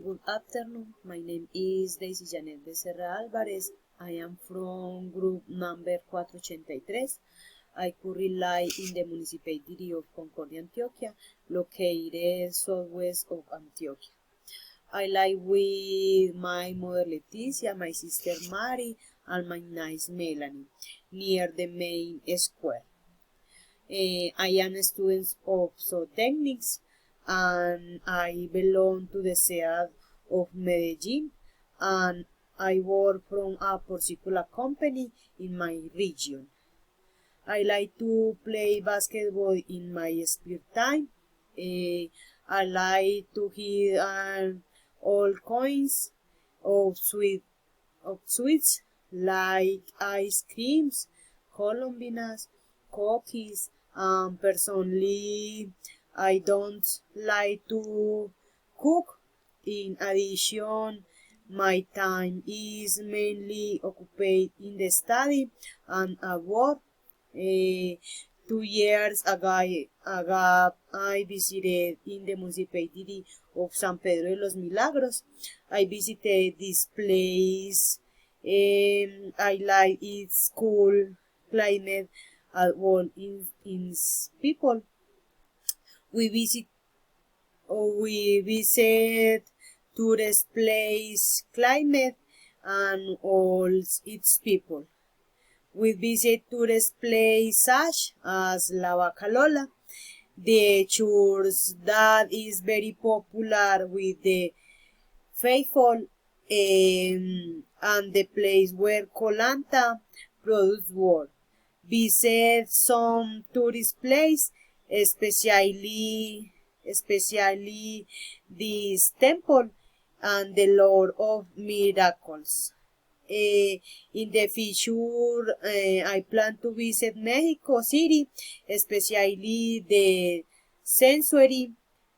Good afternoon. My name is Daisy Janet Becerra Alvarez. I am from group number 483. I currently live in the municipality of Concordia, Antioquia, located southwest of Antioquia. I live with my mother Leticia, my sister Mari, and my niece Melanie, near the main square. I am a student of zootechnics and I belong to the SEAD of Medellin, and I work from a particular company in my region. I like to play basketball in my spare time. I like to eat all kinds of sweets like ice creams, colombinas, cookies. Personally, I don't like to cook. In addition, my time is mainly occupied in the study and at work. 2 years ago, I visited in the municipality of San Pedro de los Milagros. I visited this place. I like its cool climate and all in people. We visit we visit tourist place, climate, and all its people. We visit tourist places such as La Bacalola, the church that is very popular with the faithful, and the place where Colanta produce wool. Visit some tourist place, especially this temple and the Lord of Miracles. In the future, I plan to visit Mexico City, especially the sanctuary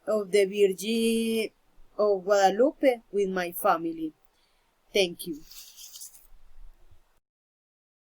of the Virgin of Guadalupe with my family. Thank you.